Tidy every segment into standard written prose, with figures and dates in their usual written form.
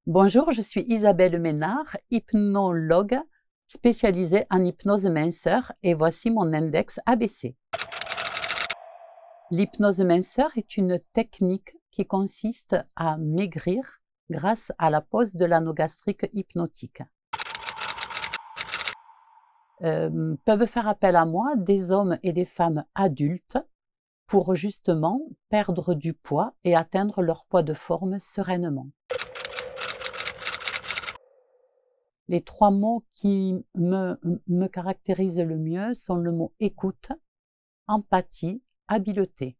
Bonjour, je suis Isabelle Ménard, hypnologue spécialisée en hypnose minceur et voici mon index ABC. L'hypnose minceur est une technique qui consiste à maigrir grâce à la pose de l'anneau gastrique hypnotique. Peuvent faire appel à moi des hommes et des femmes adultes pour justement perdre du poids et atteindre leur poids de forme sereinement. Les 3 mots qui me caractérisent le mieux sont le mot écoute, empathie, habileté.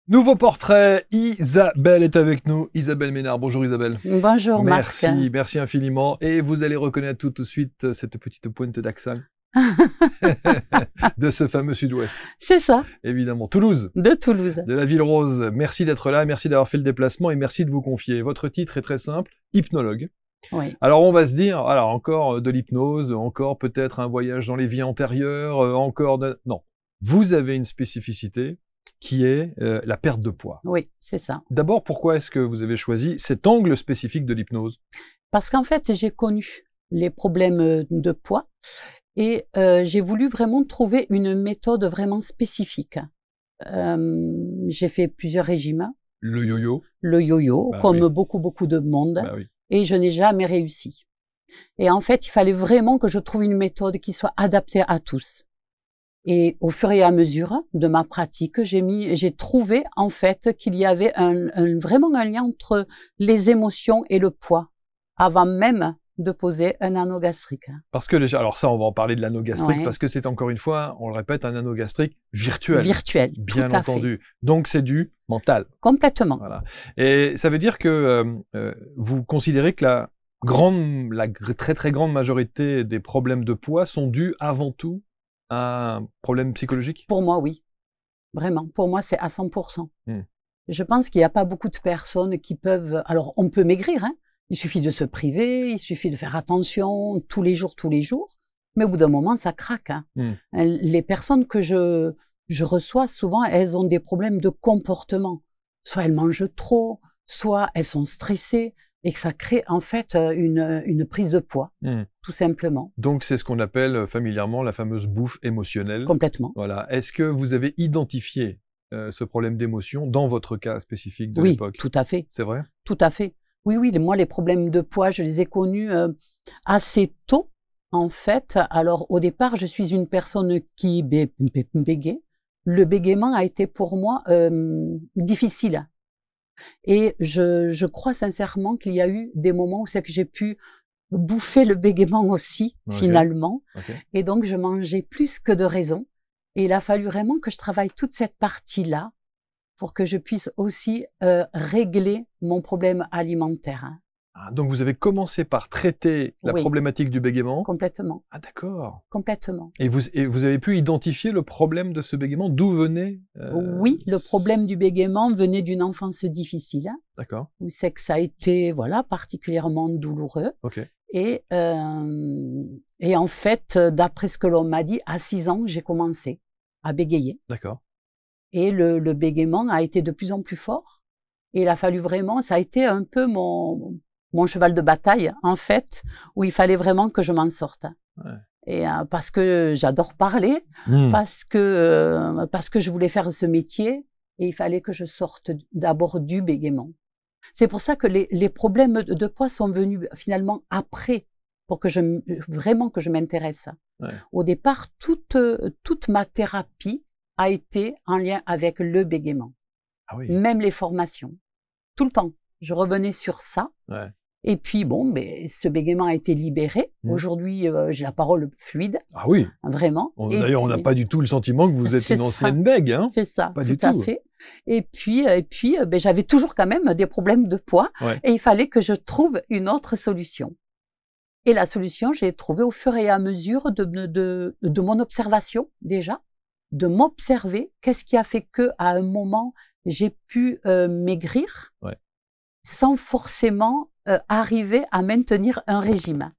Nouveau portrait, Isabelle est avec nous. Isabelle Ménard, bonjour Isabelle. Bonjour Marc. Merci infiniment. Et vous allez reconnaître tout de suite cette petite pointe d'accent de ce fameux sud-ouest. C'est ça. Évidemment, Toulouse. De Toulouse. De la ville rose. Merci d'être là, merci d'avoir fait le déplacement et merci de vous confier. Votre titre est très simple, hypnologue. Oui. Alors on va se dire, alors encore de l'hypnose, encore peut-être un voyage dans les vies antérieures, encore de... Non, vous avez une spécificité qui est la perte de poids. Oui, c'est ça. D'abord, pourquoi est-ce que vous avez choisi cet angle spécifique de l'hypnose? Parce qu'en fait, j'ai connu les problèmes de poids et j'ai voulu vraiment trouver une méthode vraiment spécifique. J'ai fait plusieurs régimes. Le yo-yo. Le yo-yo, Bah comme oui. beaucoup de monde, Bah oui. et je n'ai jamais réussi. Et en fait, il fallait vraiment que je trouve une méthode qui soit adaptée à tous. Et au fur et à mesure de ma pratique, j'ai trouvé en fait qu'il y avait vraiment un lien entre les émotions et le poids, avant même de poser un anneau gastrique. Parce que déjà, alors ça, on va en parler de l'anneau gastrique, Ouais. parce que c'est encore une fois, on le répète, un anneau gastrique virtuel. Virtuel, Bien tout à entendu. Donc c'est du mental. Complètement. Voilà. Et ça veut dire que vous considérez que la très grande majorité des problèmes de poids sont dus avant tout à un problème psychologique? Pour moi, oui. Vraiment. Pour moi, c'est à 100%. Hmm. Je pense qu'il n'y a pas beaucoup de personnes qui peuvent... Alors, on peut maigrir, hein. Il suffit de se priver, il suffit de faire attention tous les jours. Mais au bout d'un moment, ça craque. Hein. Les personnes que je reçois, souvent, elles ont des problèmes de comportement. Soit elles mangent trop, soit elles sont stressées et que ça crée en fait une prise de poids, tout simplement. Donc c'est ce qu'on appelle familièrement la fameuse bouffe émotionnelle. Complètement. Voilà. Est-ce que vous avez identifié ce problème d'émotion dans votre cas spécifique de Oui, l'époque? tout à fait. C'est vrai? Tout à fait. Oui, moi, les problèmes de poids, je les ai connus assez tôt, en fait. Alors, au départ, je suis une personne qui bégait. Le bégaiement a été pour moi difficile. Et je crois sincèrement qu'il y a eu des moments où c'est que j'ai pu bouffer le bégaiement aussi, finalement. Okay. Et donc, je mangeais plus que de raison. Et il a fallu vraiment que je travaille toute cette partie-là pour que je puisse aussi régler mon problème alimentaire. Ah, donc vous avez commencé par traiter la problématique du bégaiement? Complètement. Ah d'accord. Complètement. Et vous avez pu identifier le problème de ce bégaiement? D'où venait Oui, le problème du bégaiement venait d'une enfance difficile. D'accord. Où c'est que ça a été particulièrement douloureux. Okay. Et en fait, d'après ce que l'on m'a dit, à 6 ans, j'ai commencé à bégayer. D'accord. Et le bégaiement a été de plus en plus fort. Et il a fallu vraiment, ça a été un peu mon cheval de bataille, en fait, où il fallait vraiment que je m'en sorte. Ouais. Et parce que j'adore parler, parce que je voulais faire ce métier, et il fallait que je sorte d'abord du bégaiement. C'est pour ça que les problèmes de poids sont venus finalement après, pour que vraiment que je m'intéresse. Ouais. Au départ, toute ma thérapie a été en lien avec le bégaiement. Ah oui. Même les formations. Tout le temps. Je revenais sur ça. Ouais. Et puis, ce bégaiement a été libéré. Aujourd'hui, j'ai la parole fluide. Ah oui. Vraiment. D'ailleurs, on n'a pas du tout le sentiment que vous êtes une ancienne bègue. Hein. C'est ça, pas tout à fait. Et puis j'avais toujours quand même des problèmes de poids. Ouais. Et il fallait que je trouve une autre solution. Et la solution, j'ai trouvé au fur et à mesure de mon observation, déjà. De m'observer, qu'est-ce qui a fait qu'à un moment, j'ai pu maigrir sans forcément arriver à maintenir un régime.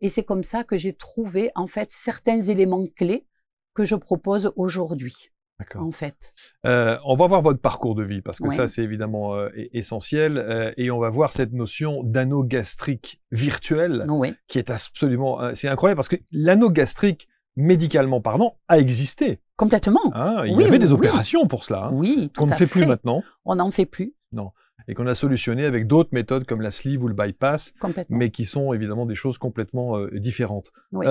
Et c'est comme ça que j'ai trouvé, en fait, certains éléments clés que je propose aujourd'hui. D'accord. En fait. On va voir votre parcours de vie, parce que ça, c'est évidemment essentiel. Et on va voir cette notion d'anneau gastrique virtuel, qui est absolument... c'est incroyable, parce que l'anneau gastrique, médicalement parlant, a existé. Complètement. Hein, il y avait des opérations pour cela, hein, oui, qu'on ne fait plus maintenant. On n'en fait plus. Non. Et qu'on a solutionné avec d'autres méthodes comme la sleeve ou le bypass, mais qui sont évidemment des choses complètement différentes. Oui.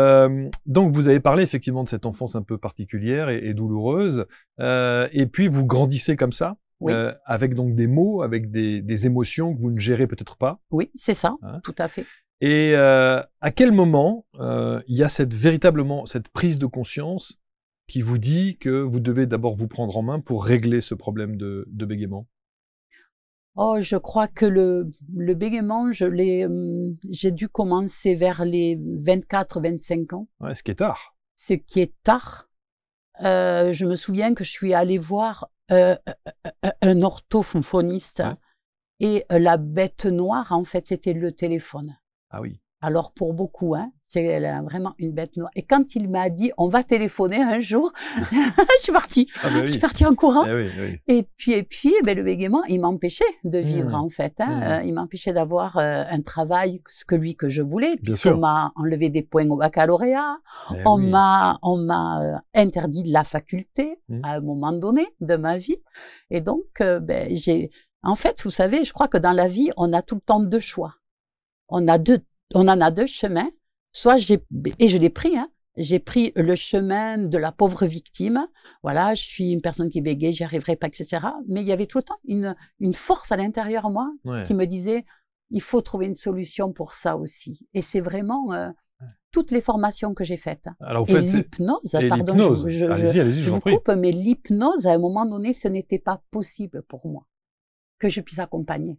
Donc vous avez parlé effectivement de cette enfance un peu particulière et douloureuse, et puis vous grandissez comme ça, avec donc des mots, avec des émotions que vous ne gérez peut-être pas. Oui, c'est ça, hein, tout à fait. Et à quel moment il y a véritablement cette prise de conscience qui vous dit que vous devez d'abord vous prendre en main pour régler ce problème de bégaiement? Oh, je crois que le bégaiement, j'ai dû commencer vers les 24-25 ans. Ouais, ce qui est tard. Ce qui est tard. Je me souviens que je suis allée voir un orthophoniste et la bête noire, en fait, c'était le téléphone. Ah oui. Alors pour beaucoup, hein, c'est vraiment une bête noire. Et quand il m'a dit on va téléphoner un jour, je suis partie. Ah ben oui. Je suis partie en courant. Et puis le bégaiement, il m'empêchait de vivre en fait. Hein. Il m'empêchait d'avoir un travail, celui que je voulais, puisqu'on m'a enlevé des points au baccalauréat. On m'a interdit la faculté à un moment donné de ma vie. Et donc en fait, vous savez, je crois que dans la vie, on a tout le temps deux choix. On en a deux chemins, et je l'ai pris, hein, j'ai pris le chemin de la pauvre victime, voilà, je suis une personne qui bégaye, j'y arriverai pas, etc. Mais il y avait tout le temps une force à l'intérieur de moi qui me disait, il faut trouver une solution pour ça aussi. Et c'est vraiment toutes les formations que j'ai faites. Alors, et l'hypnose, pardon, je vous coupe, mais l'hypnose, à un moment donné, ce n'était pas possible pour moi que je puisse accompagner.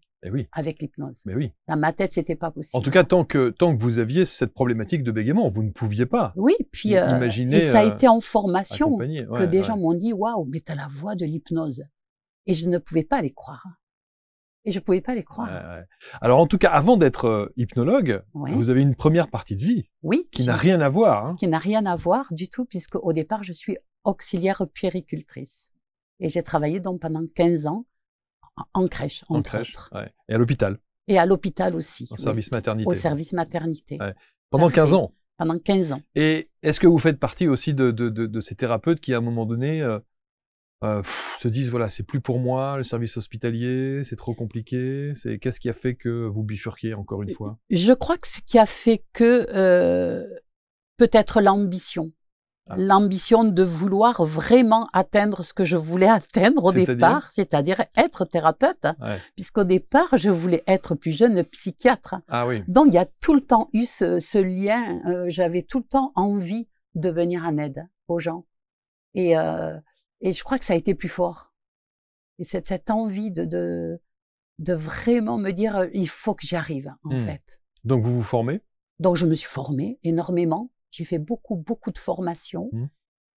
Avec l'hypnose. Dans ma tête, c'était pas possible. En tout cas, tant que vous aviez cette problématique de bégaiement, vous ne pouviez pas. Oui, puis imaginer, et ça a été en formation que des gens m'ont dit, waouh, mais t'as la voix de l'hypnose. Et je ne pouvais pas les croire. Et je ne pouvais pas les croire. Alors, en tout cas, avant d'être hypnologue, vous avez une première partie de vie qui n'a rien à voir. Hein. Qui n'a rien à voir du tout, puisque au départ, je suis auxiliaire puéricultrice. Et j'ai travaillé donc pendant 15 ans en crèche, entre autres. Et à l'hôpital. Et à l'hôpital aussi. Au service maternité. Au service maternité. Pendant 15 ans. Pendant 15 ans. Et est-ce que vous faites partie aussi de ces thérapeutes qui, à un moment donné, se disent, voilà, c'est plus pour moi, le service hospitalier, c'est trop compliqué. Qu'est-ce qui a fait que vous bifurquiez encore une fois? Je crois que ce qui a fait que peut-être l'ambition. L'ambition de vouloir vraiment atteindre ce que je voulais atteindre au départ, c'est-à-dire être thérapeute, puisqu'au départ, je voulais être plus jeune psychiatre. Donc, il y a tout le temps eu ce lien, j'avais tout le temps envie de venir en aide aux gens. Et je crois que ça a été plus fort. Et cette envie de vraiment me dire, il faut que j'y arrive, en fait. Donc, vous vous formez? Donc, je me suis formée énormément. J'ai fait beaucoup de formations.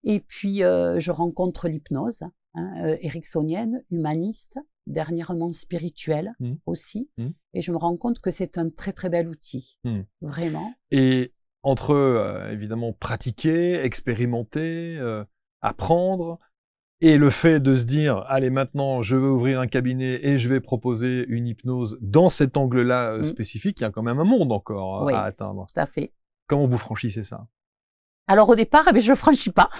Et puis, je rencontre l'hypnose, ericksonienne, humaniste, dernièrement spirituelle aussi. Et je me rends compte que c'est un très, très bel outil. Vraiment. Et entre, évidemment, pratiquer, expérimenter, apprendre, et le fait de se dire, allez, maintenant, je vais ouvrir un cabinet et je vais proposer une hypnose dans cet angle-là spécifique, il y a quand même un monde encore à atteindre. Tout à fait. Comment vous franchissez ça? Alors au départ, je le franchis pas.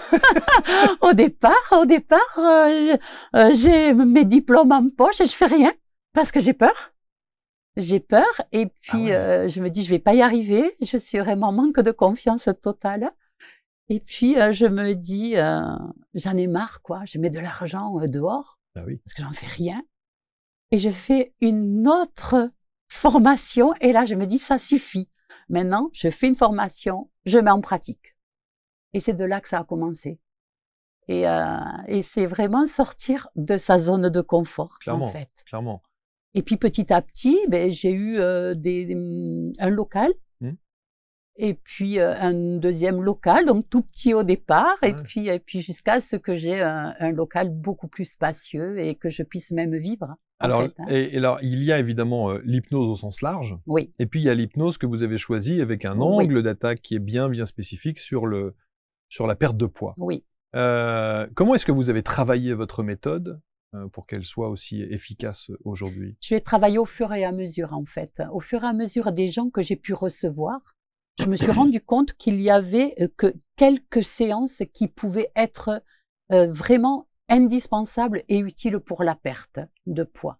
Au départ, j'ai mes diplômes en poche et je fais rien parce que j'ai peur. J'ai peur et puis je me dis je vais pas y arriver. Je suis vraiment en manque de confiance totale. Et puis je me dis j'en ai marre quoi. Je mets de l'argent dehors parce que j'en fais rien. Et je fais une autre formation et là je me dis ça suffit. Maintenant, je fais une formation, je mets en pratique. Et c'est de là que ça a commencé. Et c'est vraiment sortir de sa zone de confort, en fait. Clairement. Et puis petit à petit, j'ai eu un local Et puis un deuxième local, donc tout petit au départ, et puis jusqu'à ce que j'ai un local beaucoup plus spacieux et que je puisse même vivre. Alors, en fait, hein. et alors, il y a évidemment l'hypnose au sens large, Oui, et puis il y a l'hypnose que vous avez choisie avec un oui, angle d'attaque qui est bien spécifique sur la perte de poids. oui. Comment est-ce que vous avez travaillé votre méthode pour qu'elle soit aussi efficace aujourd'hui? Je vais travailler au fur et à mesure, en fait. Au fur et à mesure des gens que j'ai pu recevoir, je me suis rendu compte qu'il y avait que quelques séances qui pouvaient être vraiment indispensables et utiles pour la perte de poids.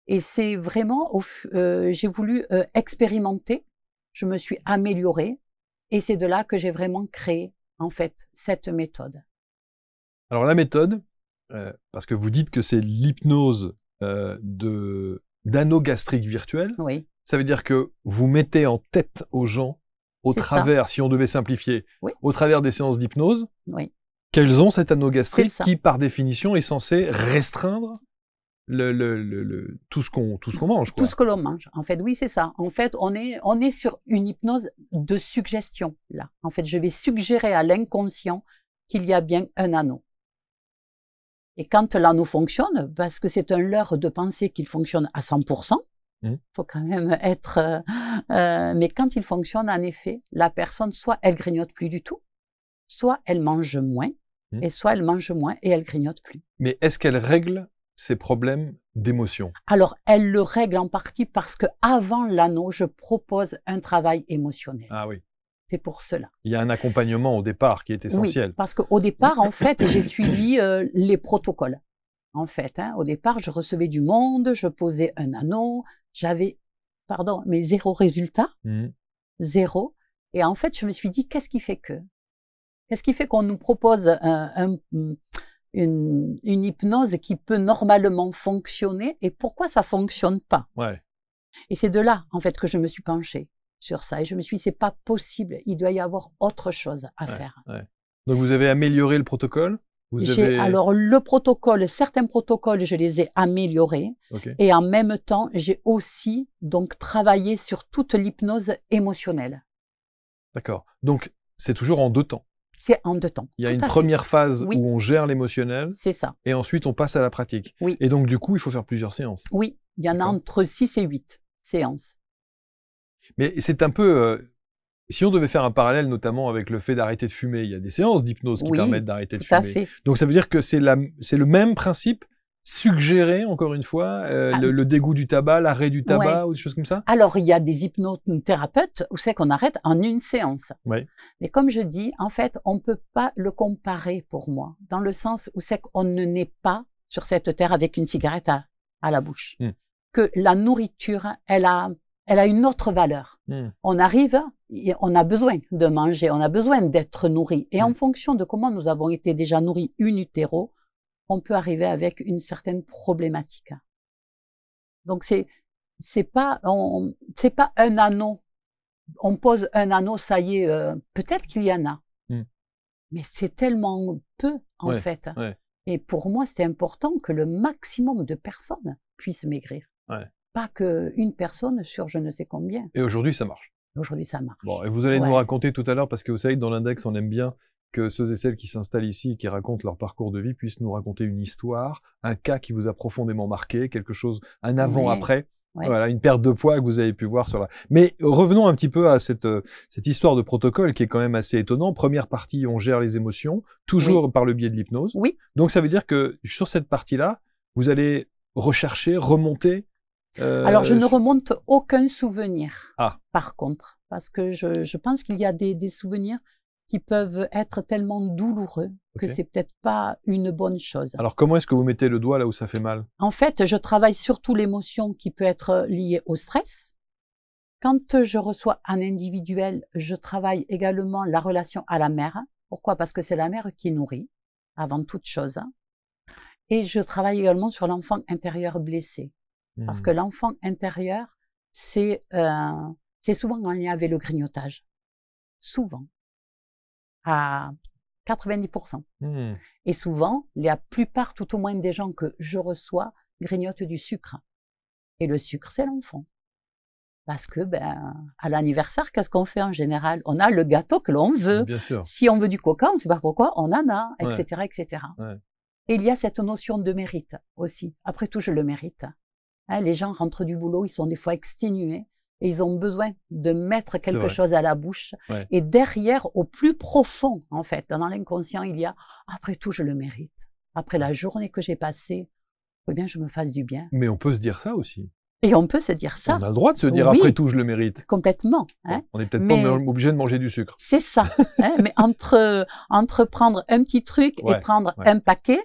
Et c'est vraiment, j'ai voulu expérimenter, je me suis améliorée, et c'est de là que j'ai vraiment créé, en fait, cette méthode. Alors la méthode, parce que vous dites que c'est l'hypnose d'anneau gastrique virtuel, Oui, ça veut dire que vous mettez en tête aux gens, au c'est ça. travers, si on devait simplifier, Oui. au travers des séances d'hypnose, Oui, qu'elles ont cet anneau gastrique ça. qui, par définition, est censé restreindre tout ce qu'on mange, quoi. Tout ce que l'on mange. En fait, oui, c'est ça. En fait, on est sur une hypnose de suggestion, là. En fait, je vais suggérer à l'inconscient qu'il y a bien un anneau. Et quand l'anneau fonctionne, parce que c'est un leurre de penser qu'il fonctionne à 100%, faut quand même être... mais quand il fonctionne, en effet, la personne, soit elle grignote plus du tout, soit elle mange moins, et soit elle mange moins et elle grignote plus. Mais est-ce qu'elle règle ces problèmes d'émotion? Alors, elle le règle en partie parce que avant l'anneau, je propose un travail émotionnel. Ah oui. C'est pour cela. Il y a un accompagnement au départ qui est essentiel. Oui, parce qu'au départ, en fait, j'ai suivi les protocoles. En fait, hein, au départ, je recevais du monde, je posais un anneau, j'avais, mais zéro résultat, zéro. Et en fait, je me suis dit, qu'est-ce qui fait qu'on nous propose une hypnose qui peut normalement fonctionner et pourquoi ça fonctionne pas? Ouais. Et c'est de là, en fait, que je me suis penchée sur ça. Et je me suis dit, c'est pas possible, il doit y avoir autre chose à faire. Ouais. Donc, vous avez amélioré le protocole? Alors, le protocole, certains protocoles, je les ai améliorés. Okay. Et en même temps, j'ai aussi donc travaillé sur toute l'hypnose émotionnelle. D'accord. Donc, c'est toujours en 2 temps. C'est en 2 temps. Il y a une première phase où on gère l'émotionnel. C'est ça. Et ensuite, on passe à la pratique. Oui. Et donc, du coup, il faut faire plusieurs séances. Oui, il y en a entre 6 et 8 séances. Mais c'est un peu... si on devait faire un parallèle notamment avec le fait d'arrêter de fumer, il y a des séances d'hypnose qui permettent d'arrêter de fumer. Tout à fait. Donc ça veut dire que c'est le même principe, suggérer encore une fois le dégoût du tabac, l'arrêt du tabac ou des choses comme ça? Alors il y a des hypnothérapeutes où c'est qu'on arrête en une séance. Ouais. Mais comme je dis, en fait, on ne peut pas le comparer pour moi, dans le sens où c'est qu'on ne naît pas sur cette terre avec une cigarette à la bouche. Que la nourriture, elle a une autre valeur. On arrive, on a besoin de manger, on a besoin d'être nourri. Et en fonction de comment nous avons été déjà nourris in utero, on peut arriver avec une certaine problématique. Donc c'est pas un anneau. On pose un anneau, ça y est, peut-être qu'il y en a. Mais c'est tellement peu, en fait. Ouais. Et pour moi, c'est important que le maximum de personnes puissent maigrir. Ouais. Pas qu'une personne sur je ne sais combien. Et aujourd'hui, ça marche. Aujourd'hui, ça marche. Bon, et vous allez nous raconter tout à l'heure, parce que vous savez que dans l'index, on aime bien que ceux et celles qui s'installent ici et qui racontent leur parcours de vie puissent nous raconter une histoire, un cas qui vous a profondément marqué, quelque chose, un avant-après. Voilà, une perte de poids que vous avez pu voir sur la... Mais revenons un petit peu à cette histoire de protocole qui est quand même assez étonnant. Première partie, on gère les émotions, toujours par le biais de l'hypnose. Oui. Donc ça veut dire que sur cette partie-là, vous allez rechercher, remonter... Alors, je ne remonte aucun souvenir, Ah. par contre, parce que je pense qu'il y a des souvenirs qui peuvent être tellement douloureux que c'est peut-être pas une bonne chose. Alors, comment est-ce que vous mettez le doigt là où ça fait mal? En fait, je travaille surtout l'émotion qui peut être liée au stress. Quand je reçois un individuel, je travaille également la relation à la mère. Pourquoi? Parce que c'est la mère qui nourrit, avant toute chose. Et je travaille également sur l'enfant intérieur blessé. Parce que l'enfant intérieur, c'est souvent en lien avec le grignotage. Souvent. À 90%. Et souvent, la plupart, tout au moins des gens que je reçois, grignotent du sucre. Et le sucre, c'est l'enfant. Parce que, à l'anniversaire, qu'est-ce qu'on fait en général? On a le gâteau que l'on veut. Bien sûr. Si on veut du coca, on ne sait pas pourquoi, on en a, etc., Ouais. etc. Ouais. Et il y a cette notion de mérite aussi. Après tout, je le mérite. Hein, les gens rentrent du boulot, ils sont des fois exténués et ils ont besoin de mettre quelque chose à la bouche. Ouais. Et derrière, au plus profond, en fait, dans l'inconscient, il y a « après tout, je le mérite. Après la journée que j'ai passée, faut bien que je me fasse du bien. » Mais on peut se dire ça aussi. Et on peut se dire ça. On a le droit de se dire, oui, après tout, je le mérite. Complètement. Hein. On n'est peut-être pas obligé de manger du sucre. C'est ça. Hein, mais entre prendre un petit truc et prendre un paquet,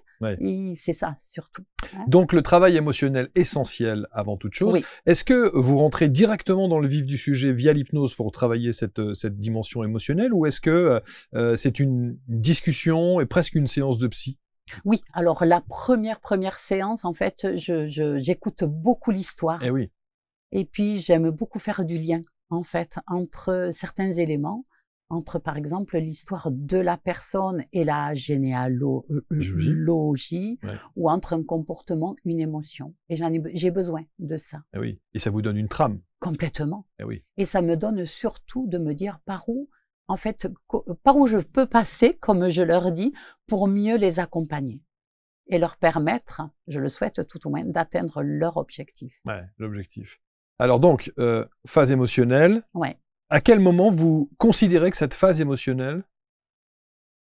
c'est ça, surtout. Hein. Donc, le travail émotionnel essentiel avant toute chose. Oui. Est-ce que vous rentrez directement dans le vif du sujet via l'hypnose pour travailler cette dimension émotionnelle, ou est-ce que c'est une discussion et presque une séance de psy? Oui, alors la première séance, en fait, j'écoute beaucoup l'histoire. Eh oui. Et puis, j'aime beaucoup faire du lien, en fait, entre certains éléments, entre, par exemple, l'histoire de la personne et la généalogie, ou entre un comportement, une émotion. Et j'ai besoin de ça. Eh oui. Et ça vous donne une trame. Complètement. Eh oui. Et ça me donne surtout de me dire par où je peux passer, comme je leur dis, pour mieux les accompagner et leur permettre, je le souhaite tout au moins, d'atteindre leur objectif. Ouais, l'objectif. Alors donc, phase émotionnelle. Ouais. À quel moment vous considérez que cette phase émotionnelle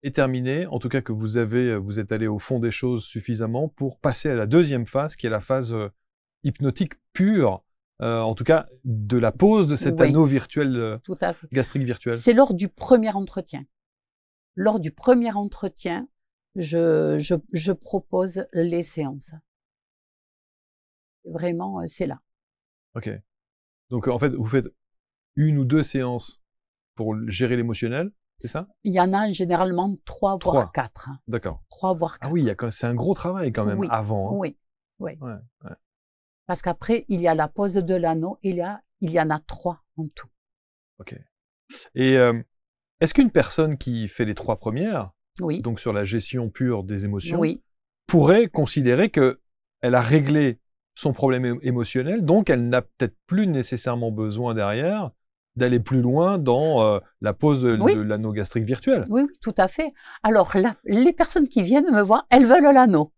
est terminée, en tout cas que vous êtes allé au fond des choses suffisamment pour passer à la deuxième phase, qui est la phase hypnotique pure, en tout cas de la pose de cet anneau virtuel, gastrique virtuel? C'est lors du premier entretien. Lors du premier entretien, je propose les séances. Vraiment, c'est là. Ok. Donc en fait, vous faites 1 ou 2 séances pour gérer l'émotionnel, c'est ça? Il y en a généralement 3 voire 4. D'accord. 3 voire 4. Ah oui, c'est un gros travail quand même avant. Hein. Oui, oui. Ouais. Parce qu'après, il y a la pose de l'anneau, il y en a 3 en tout. Ok. Et est-ce qu'une personne qui fait les 3 premières, donc sur la gestion pure des émotions, pourrait considérer qu'elle a réglé son problème émotionnel, donc elle n'a peut-être plus nécessairement besoin derrière d'aller plus loin dans la pose de l'anneau gastrique virtuel? Oui, tout à fait. Alors, les personnes qui viennent me voir, elles veulent l'anneau.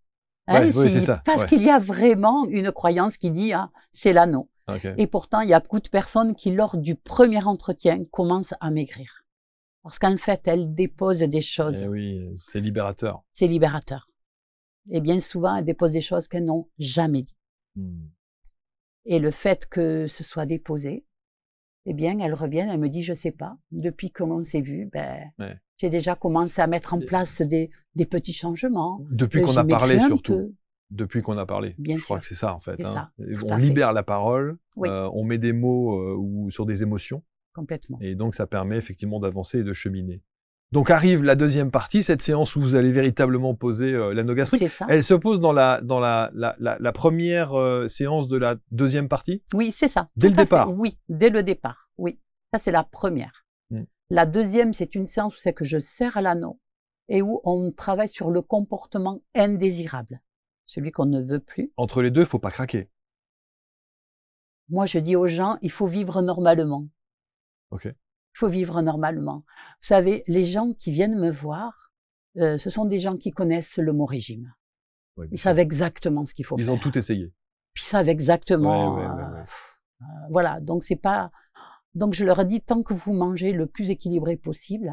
Hein, c'est ça. Parce qu'il y a vraiment une croyance qui dit c'est l'anneau. Okay. Et pourtant, il y a beaucoup de personnes qui, lors du premier entretien, commencent à maigrir. Parce qu'en fait, elles déposent des choses. Eh oui, c'est libérateur. C'est libérateur. Et bien souvent, elles déposent des choses qu'elles n'ont jamais dit. Et le fait que ce soit déposé, eh bien, elles reviennent, elles me disent, je sais pas, depuis que l'on s'est vu, j'ai déjà commencé à mettre en place des petits changements. Depuis qu'on a parlé surtout. Depuis qu'on a parlé. Bien je crois que c'est ça en fait. Hein. On libère la parole, on met des mots ou sur des émotions. Complètement. Et donc ça permet effectivement d'avancer et de cheminer. Donc arrive la deuxième partie, cette séance où vous allez véritablement poser l'anneau gastrique. Elle se pose dans la première séance de la deuxième partie? Oui, c'est ça. Dès le départ? Oui, dès le départ. Oui, ça c'est la première. La deuxième, c'est une séance où c'est que je serre l'anneau et où on travaille sur le comportement indésirable, celui qu'on ne veut plus. Entre les deux, il ne faut pas craquer. Moi, je dis aux gens, il faut vivre normalement. Ok. Il faut vivre normalement. Vous savez, les gens qui viennent me voir, ce sont des gens qui connaissent le mot régime. Oui, ils savent exactement ce qu'il faut faire. Ils ont tout essayé. Puis ils savent exactement. Voilà, donc c'est pas. Donc je leur dis, tant que vous mangez le plus équilibré possible,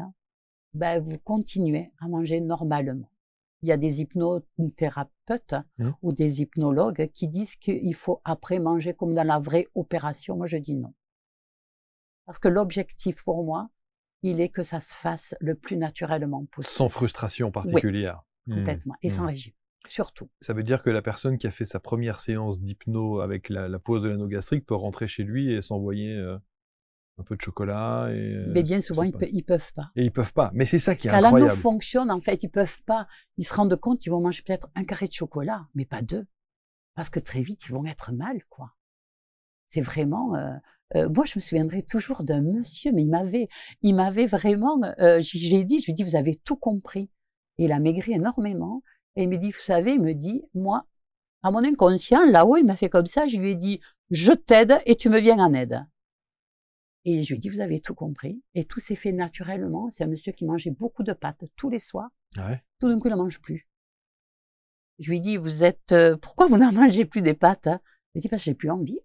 vous continuez à manger normalement. Il y a des hypnothérapeutes ou des hypnologues qui disent qu'il faut après manger comme dans la vraie opération. Moi, je dis non. Parce que l'objectif pour moi, il est que ça se fasse le plus naturellement possible. Sans frustration particulière. Oui, complètement. Et sans régime, surtout. Ça veut dire que la personne qui a fait sa première séance d'hypno avec la pose de l'anneau gastrique peut rentrer chez lui et s'envoyer un peu de chocolat. Mais bien souvent, ils peuvent pas. Et ils peuvent pas. Mais c'est ça qui est incroyable. Quand l'anneau fonctionne, en fait, ils peuvent pas. Ils se rendent compte qu'ils vont manger peut-être un carré de chocolat, mais pas 2. Parce que très vite, ils vont être mal, quoi. C'est vraiment. Moi, je me souviendrai toujours d'un monsieur, mais il m'avait vraiment. J'ai dit, je lui ai dit, vous avez tout compris. Et il a maigri énormément. Et il me dit, vous savez, il me dit, moi, à mon inconscient, là-haut, il m'a fait comme ça. Je lui ai dit, je t'aide et tu me viens en aide. Et je lui ai dit, vous avez tout compris. Et tout s'est fait naturellement. C'est un monsieur qui mangeait beaucoup de pâtes tous les soirs. Ouais. Tout d'un coup, il n'en mange plus. Je lui ai dit, pourquoi vous n'en mangez plus des pâtes, hein? Il m'a dit, parce que j'ai plus envie.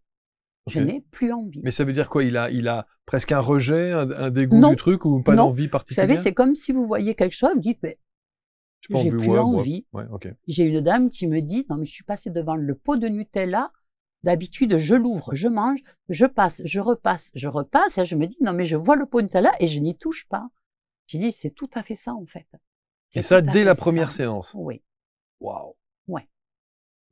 Je n'ai plus envie. Mais ça veut dire quoi? Il a presque un rejet, un dégoût du truc ou pas d'envie particulière? Vous savez, c'est comme si vous voyez quelque chose, vous dites, mais j'ai plus envie. J'ai une dame qui me dit, non mais je suis passée devant le pot de Nutella, d'habitude je l'ouvre, je mange, je passe, je repasse, et je me dis, non mais je vois le pot de Nutella et je n'y touche pas. J'ai dit, c'est tout à fait ça en fait. Et ça dès la première séance? Oui. Waouh. Ouais.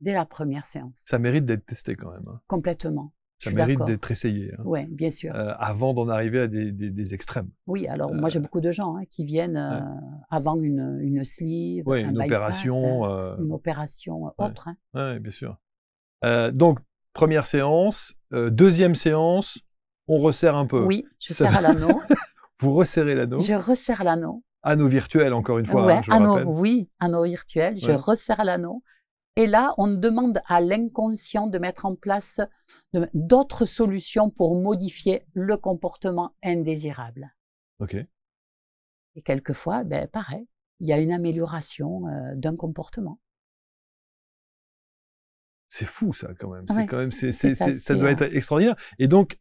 Dès la première séance. Ça mérite d'être testé quand même. Hein. Complètement. Ça mérite d'être essayé. Hein. Oui, bien sûr. Avant d'en arriver à des extrêmes. Oui, alors moi j'ai beaucoup de gens qui viennent avant une sleeve, une opération. Une opération autre. Hein. Oui, bien sûr. Donc, première séance. Deuxième séance, on resserre un peu. Oui, je serre à l'anneau. Vous resserrez l'anneau? Je resserre l'anneau. Anneau virtuel, encore une fois, ouais, hein, je le rappelle. Oui, anneau virtuel. Je resserre l'anneau. Et là, on demande à l'inconscient de mettre en place d'autres solutions pour modifier le comportement indésirable. OK. Et quelquefois, pareil, il y a une amélioration d'un comportement. C'est fou, ça, quand même. Ça doit être extraordinaire. Et donc,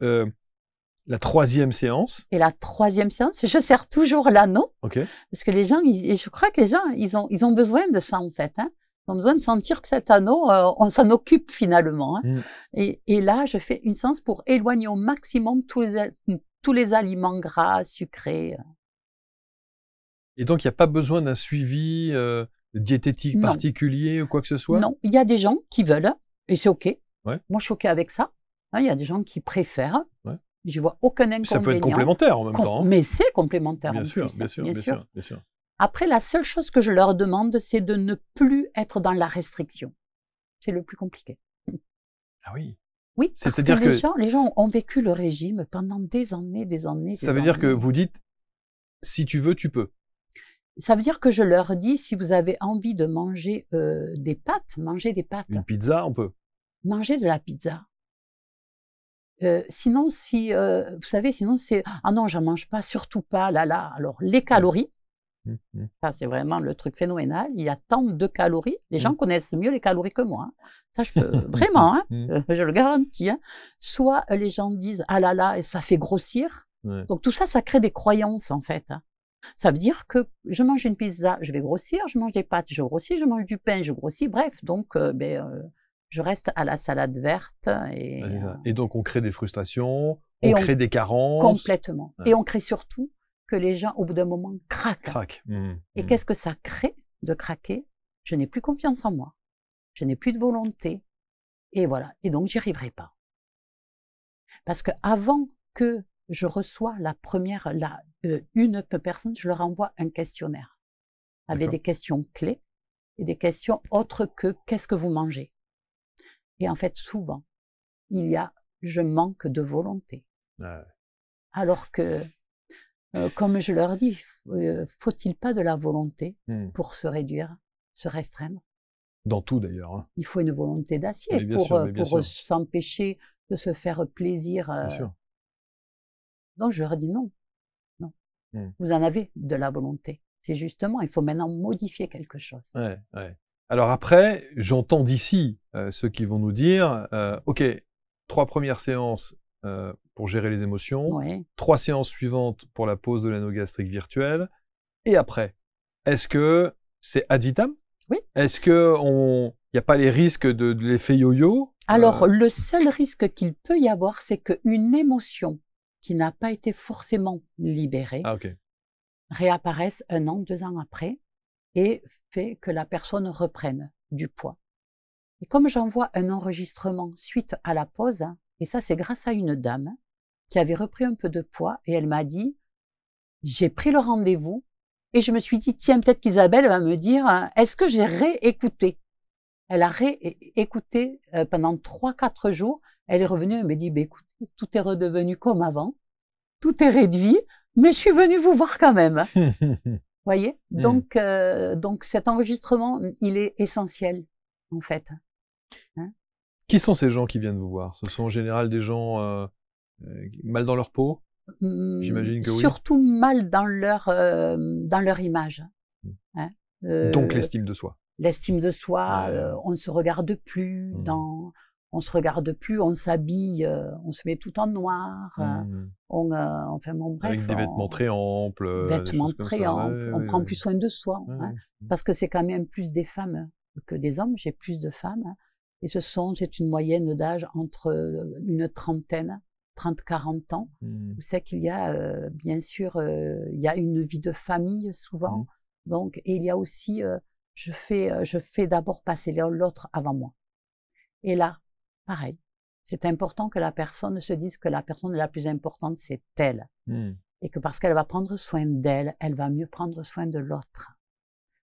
la troisième séance. Et la troisième séance, je serre toujours l'anneau. OK. Parce que les gens, je crois que les gens, ils ont besoin de ça, en fait. Hein. Ils ont besoin de sentir que cet anneau, on s'en occupe finalement. Hein. Et là, je fais une séance pour éloigner au maximum tous les aliments gras, sucrés. Et donc, il n'y a pas besoin d'un suivi diététique particulier ou quoi que ce soit? Non, il y a des gens qui veulent, et c'est OK. Ouais. Moi, je suis OK avec ça. Hein, il y a des gens qui préfèrent. Ouais. Je vois aucun inconvénient. Ça peut être complémentaire en même temps. Hein. Mais c'est complémentaire bien en sûr, plus. Bien sûr. Après, la seule chose que je leur demande, c'est de ne plus être dans la restriction. C'est le plus compliqué. Ah oui. Oui, parce que les gens ont vécu le régime pendant des années. Ça veut dire que vous dites, si tu veux, tu peux. Ça veut dire que je leur dis, si vous avez envie de manger des pâtes, mangez des pâtes. Une pizza, on peut. Mangez de la pizza. Sinon, vous savez, sinon c'est ah non, j'en mange pas, surtout pas. Là. Alors les calories, ça c'est vraiment le truc phénoménal. Il y a tant de calories. Les gens connaissent mieux les calories que moi. Hein. Ça, je peux vraiment, hein, je le garantis. Hein. Soit les gens disent ah là, et ça fait grossir. Ouais. Donc tout ça, ça crée des croyances en fait. Hein. Ça veut dire que je mange une pizza, je vais grossir. Je mange des pâtes, je grossis. Je mange du pain, je grossis. Bref, donc je reste à la salade verte. Et donc, on crée des frustrations, on crée des carences. Complètement. Ouais. Et on crée surtout que les gens, au bout d'un moment, craquent. Et qu'est-ce que ça crée de craquer? Je n'ai plus confiance en moi. Je n'ai plus de volonté. Et voilà. Et donc, j'y arriverai pas. Parce qu'avant que je reçois une personne, je leur envoie un questionnaire avec des questions clés et des questions autres que qu'est-ce que vous mangez? Et en fait, souvent, je manque de volonté. Ouais. Alors que, comme je leur dis, faut-il pas de la volonté pour se réduire, se restreindre? Dans tout d'ailleurs. Hein. Il faut une volonté d'acier pour s'empêcher de se faire plaisir. Bien sûr. Donc je leur dis non. Vous en avez de la volonté. C'est justement, il faut maintenant modifier quelque chose. Ouais. Alors après, j'entends d'ici ceux qui vont nous dire, OK, 3 premières séances pour gérer les émotions, 3 séances suivantes pour la pose de l'anneau gastrique virtuel, et après, est-ce que c'est ad vitam? Oui. Est-ce qu'il n'y a pas les risques de l'effet yo-yo? Alors, le seul risque qu'il peut y avoir, c'est qu'une émotion qui n'a pas été forcément libérée réapparaisse 1 an, 2 ans après, et fait que la personne reprenne du poids. Et comme j'envoie un enregistrement suite à la pause, et ça c'est grâce à une dame qui avait repris un peu de poids, et elle m'a dit, j'ai pris le rendez-vous, et je me suis dit, tiens, peut-être qu'Isabelle va me dire, est-ce que j'ai réécouté? Elle a réécouté pendant 3-4 jours, elle est revenue, elle me dit, écoute, tout est redevenu comme avant, tout est réduit, mais je suis venue vous voir quand même. Voyez, donc cet enregistrement, il est essentiel, en fait. Hein? Qui sont ces gens qui viennent vous voir? Ce sont en général des gens mal dans leur peau? J'imagine que oui. Surtout mal dans leur image. Hein. Donc l'estime de soi. L'estime de soi, on ne se regarde plus, on se regarde plus, on s'habille, on se met tout en noir, enfin bon, bref. Avec des vêtements très amples. Vêtements très amples, on prend plus soin de soi, parce que c'est quand même plus des femmes que des hommes, j'ai plus de femmes, et c'est une moyenne d'âge entre une trentaine, 30-40 ans. Vous savez qu'il y a, bien sûr, il y a une vie de famille souvent, donc, et il y a aussi, je fais d'abord passer l'autre avant moi. Et là, pareil, c'est important que la personne se dise que la personne la plus importante, c'est elle. Et que parce qu'elle va prendre soin d'elle, elle va mieux prendre soin de l'autre.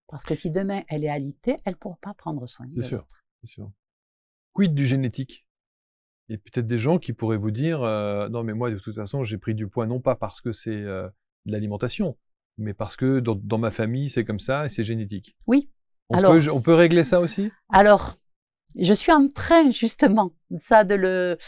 Parce que si demain, elle est alitée, elle ne pourra pas prendre soin de l'autre. C'est sûr. Quid du génétique? Il y a peut-être des gens qui pourraient vous dire non, mais moi, de toute façon, j'ai pris du poids non pas parce que c'est de l'alimentation, mais parce que dans ma famille, c'est comme ça et c'est génétique. Oui. On peut régler ça aussi? Alors, je suis en train, justement, de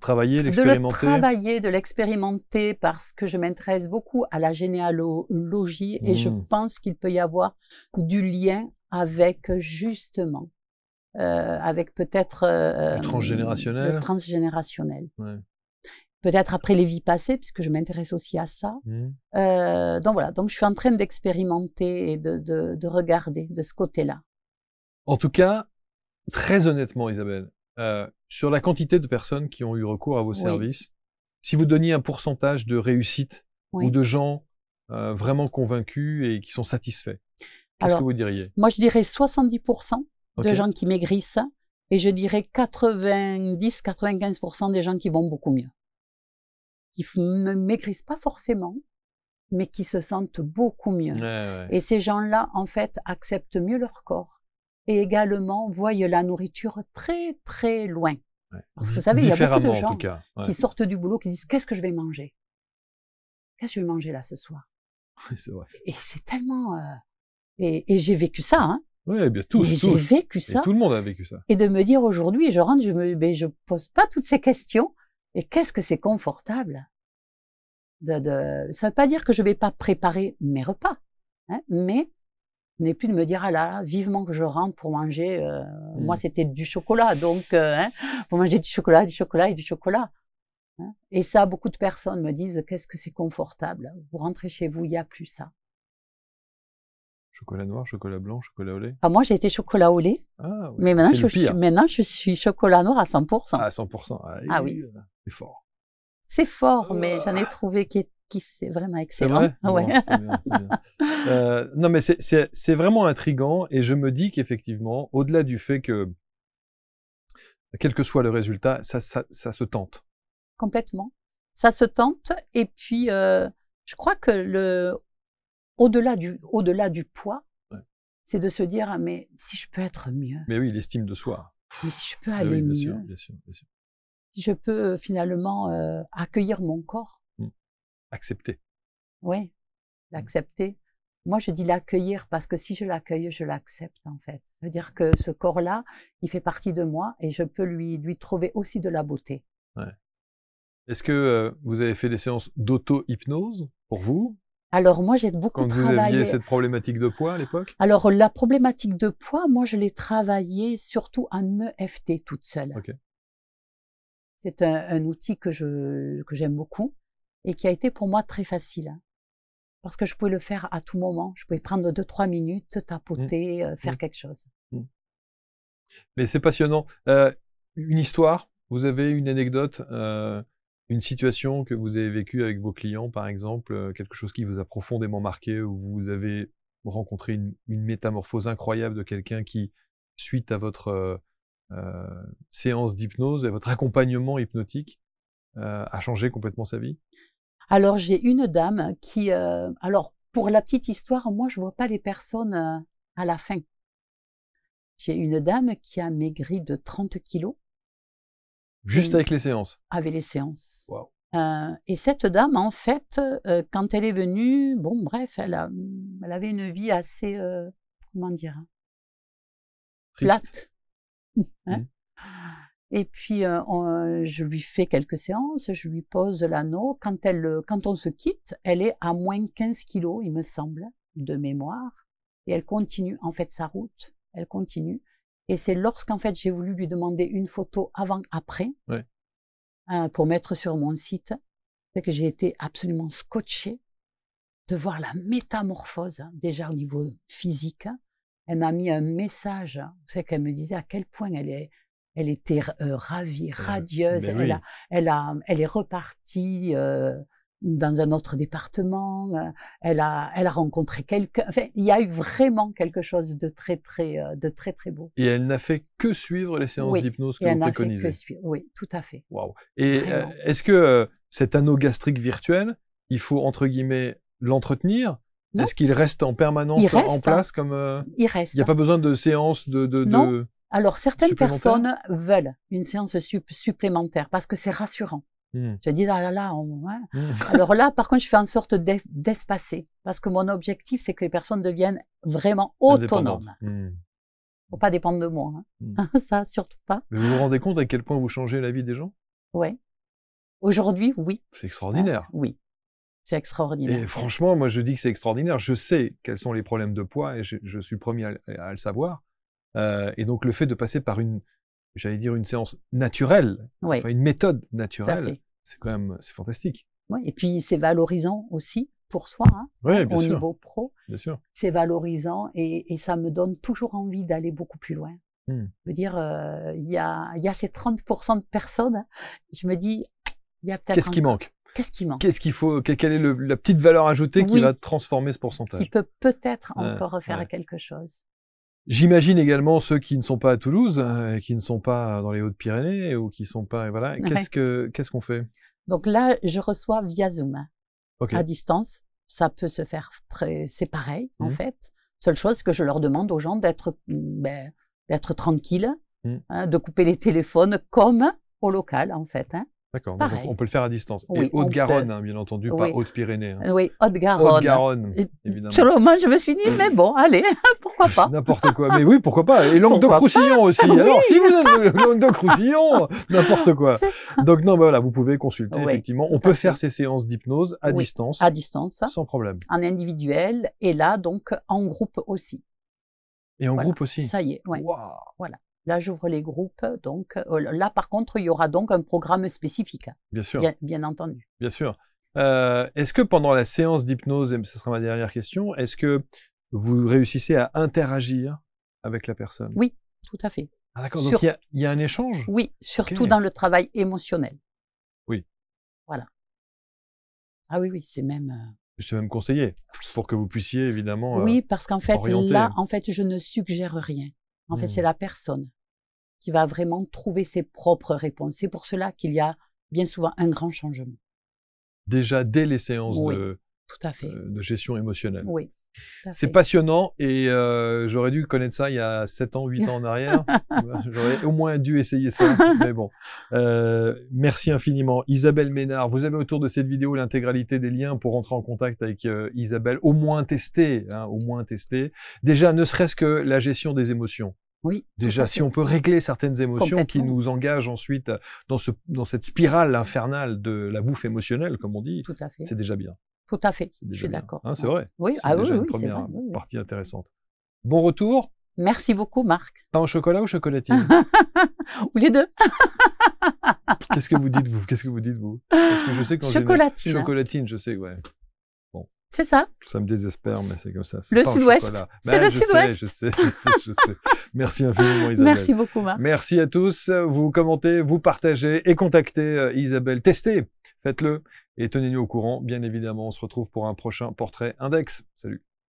travailler, l'expérimenter. De l'expérimenter, parce que je m'intéresse beaucoup à la généalogie et je pense qu'il peut y avoir du lien avec, justement, avec peut-être... le transgénérationnel. Le transgénérationnel. Ouais. Peut-être après les vies passées, puisque je m'intéresse aussi à ça. Donc voilà, donc je suis en train d'expérimenter et de regarder de ce côté-là. En tout cas, très honnêtement, Isabelle, sur la quantité de personnes qui ont eu recours à vos services, si vous donniez un pourcentage de réussite ou de gens vraiment convaincus et qui sont satisfaits, qu'est-ce que vous diriez? Moi, je dirais 70% de gens qui maigrissent et je dirais 90-95% des gens qui vont beaucoup mieux. Qui ne maigrissent pas forcément, mais qui se sentent beaucoup mieux. Et ces gens-là, en fait, acceptent mieux leur corps. Et également voient la nourriture très très loin. Parce que vous savez, il y a beaucoup de gens qui sortent du boulot, qui disent « Qu'est-ce que je vais manger? Qu'est-ce que je vais manger là ce soir ?» C'est vrai. Et c'est tellement... Et j'ai vécu ça, hein. Oui, bien tous. J'ai vécu ça. Et tout le monde a vécu ça. Et de me dire aujourd'hui, je rentre, je pose pas toutes ces questions. Et qu'est-ce que c'est confortable. Ça ne veut pas dire que je vais pas préparer mes repas, hein, mais n'est plus de me dire, ah là, vivement que je rentre pour manger. Moi, c'était du chocolat, donc pour manger du chocolat et du chocolat. Hein. Et ça, beaucoup de personnes me disent, qu'est-ce que c'est confortable. Vous rentrez chez vous, il n'y a plus ça. Chocolat noir, chocolat blanc, chocolat au lait. Ah, moi, j'ai été chocolat au lait, mais maintenant je suis chocolat noir à 100%. À 100%. Ah oui. C'est fort. C'est fort, mais j'en ai trouvé qui c'est vraiment excellent. C'est vrai. C'est bien. Non, mais c'est vraiment intriguant et je me dis qu'effectivement, au-delà du fait que, quel que soit le résultat, ça se tente. Complètement. Ça se tente et puis je crois que au-delà du poids, c'est de se dire mais si je peux être mieux. Mais oui, l'estime de soi. Mais si je peux aller mieux. Bien sûr. Si je peux finalement accueillir mon corps. Accepter. Oui, l'accepter. Moi, je dis l'accueillir parce que si je l'accueille, je l'accepte en fait. Ça veut dire que ce corps-là, il fait partie de moi et je peux lui trouver aussi de la beauté. Ouais. Est-ce que vous avez fait des séances d'auto-hypnose pour vous? Alors moi, j'ai beaucoup travaillé... Quand vous aviez cette problématique de poids à l'époque? Alors la problématique de poids, moi, je l'ai travaillée surtout en EFT toute seule. Okay. C'est un outil que j'aime beaucoup et qui a été pour moi très facile. Parce que je pouvais le faire à tout moment. Je pouvais prendre 2-3 minutes, tapoter, faire quelque chose. Mais c'est passionnant. Une histoire, vous avez une anecdote, une situation que vous avez vécue avec vos clients, par exemple, quelque chose qui vous a profondément marqué, où vous avez rencontré une métamorphose incroyable de quelqu'un qui, suite à votre séance d'hypnose et votre accompagnement hypnotique, a changé complètement sa vie? Alors, j'ai une dame qui... alors, pour la petite histoire, moi, je ne vois pas les personnes à la fin. J'ai une dame qui a maigri de 30 kilos. Juste avec les séances? Avec les séances. Wow. Et cette dame, en fait, quand elle est venue, bon, bref, elle avait une vie assez... comment dire? Triste. Plate. Hein? Et puis, je lui fais quelques séances, je lui pose l'anneau. Quand on se quitte, elle est à moins 15 kilos, il me semble, de mémoire. Et elle continue, en fait, sa route. Elle continue. Et c'est lorsqu'en fait, j'ai voulu lui demander une photo avant-après, ouais. Pour mettre sur mon site, que j'ai été absolument scotchée de voir la métamorphose, déjà au niveau physique. Elle m'a mis un message, vous savez qu'elle me disait à quel point elle était ravie, radieuse. Elle est repartie dans un autre département. Elle a rencontré quelqu'un. Enfin, il y a eu vraiment quelque chose de très très beau. Et elle n'a fait que suivre les séances d'hypnose que vous préconisez. Oui, tout à fait. Waouh. Et est-ce que cet anneau gastrique virtuel, il faut entre guillemets l'entretenir? Est-ce qu'il reste en permanence en place comme Il reste. Il n'y a pas besoin de séance Non. Alors, certaines personnes veulent une séance supplémentaire parce que c'est rassurant. Je dis, ah là là, Alors là, par contre, je fais en sorte d'espacer parce que mon objectif, c'est que les personnes deviennent vraiment autonomes. Faut pas dépendre de moi. Ça, surtout pas. Mais vous vous rendez compte à quel point vous changez la vie des gens? Oui. Aujourd'hui, oui. C'est extraordinaire. Oui. C'est extraordinaire. Et franchement, moi, je dis que c'est extraordinaire. Je sais quels sont les problèmes de poids et je suis le premier à le savoir. Et donc, le fait de passer par j'allais dire une séance naturelle, enfin une méthode naturelle, c'est quand même, c'est fantastique. Oui, et puis c'est valorisant aussi pour soi, bien au sûr. niveau pro. Bien sûr. C'est valorisant et ça me donne toujours envie d'aller beaucoup plus loin. Je veux dire, il y a ces 30% de personnes, je me dis, il y a peut-être... Qu'est-ce qui manque? Qu'est-ce qui manque? Qu'est-ce qu'il faut? Quelle est la petite valeur ajoutée qui va transformer ce pourcentage? Qui peut peut-être encore refaire quelque chose. J'imagine également ceux qui ne sont pas à Toulouse, qui ne sont pas dans les Hautes-Pyrénées ou qui ne sont pas... Voilà. Qu'est-ce qu'on fait? Donc là, je reçois via Zoom, à distance. Ça peut se faire c'est pareil, en fait. Seule chose que je leur demande aux gens d'être tranquilles, de couper les téléphones comme au local, en fait. D'accord, donc on peut le faire à distance. Oui, et Haute-Garonne, bien entendu, pas Haute-Pyrénées. Oui, Haute-Garonne. Haute-Garonne, évidemment. Sur le moment, je me suis dit, mais bon, allez, pourquoi pas. N'importe quoi. Mais oui, pourquoi pas. Et Languedoc-Roussillon aussi. Alors, si vous êtes Languedoc-Roussillon, n'importe quoi. Donc, non, voilà, vous pouvez consulter, effectivement. On peut faire ces séances d'hypnose à distance. À distance. Sans problème. En individuel. Et là, donc, en groupe aussi. Et en groupe aussi. Ça y est, Wow. Voilà. Là, j'ouvre les groupes. Donc, là, par contre, il y aura donc un programme spécifique. Bien sûr. Bien entendu. Bien sûr. Est-ce que pendant la séance d'hypnose, et ce sera ma dernière question, est-ce que vous réussissez à interagir avec la personne? Oui, tout à fait. Ah d'accord, donc il y a un échange? Oui, surtout dans le travail émotionnel. Oui. Voilà. Ah oui, c'est même... C'est même conseillé pour que vous puissiez évidemment oui, parce qu'en fait, orienter. Là, en fait, je ne suggère rien. En fait, c'est la personne qui va vraiment trouver ses propres réponses. C'est pour cela qu'il y a bien souvent un grand changement. Déjà dès les séances tout à fait. De gestion émotionnelle. Oui. C'est passionnant et j'aurais dû connaître ça il y a 7 ans, 8 ans en arrière. J'aurais au moins dû essayer ça, mais bon. Merci infiniment. Isabelle Ménard, vous avez autour de cette vidéo l'intégralité des liens pour rentrer en contact avec Isabelle, au moins tester. Déjà, ne serait-ce que la gestion des émotions. Oui. Déjà, si on peut régler certaines émotions qui nous engagent ensuite dans cette spirale infernale de la bouffe émotionnelle, comme on dit, c'est déjà bien. Tout à fait, je suis d'accord. C'est vrai. Oui, c'est déjà une première partie intéressante. Bon retour. Merci beaucoup, Marc. Pain au chocolat ou chocolatine? Ou les deux. Qu'est-ce que vous dites, vous? Qu'est-ce que vous dites, vous? Parce que je sais qu'en chocolatine. Chocolatine, je sais, ouais. Bon. C'est ça. Ça me désespère, mais c'est comme ça. Le Sud-Ouest. C'est le Sud-Ouest. Je sais. Merci infiniment, Isabelle. Merci beaucoup, Marc. Merci à tous. Vous commentez, vous partagez et contactez Isabelle. Testez, faites-le et tenez-nous au courant. Bien évidemment, on se retrouve pour un prochain portrait index. Salut.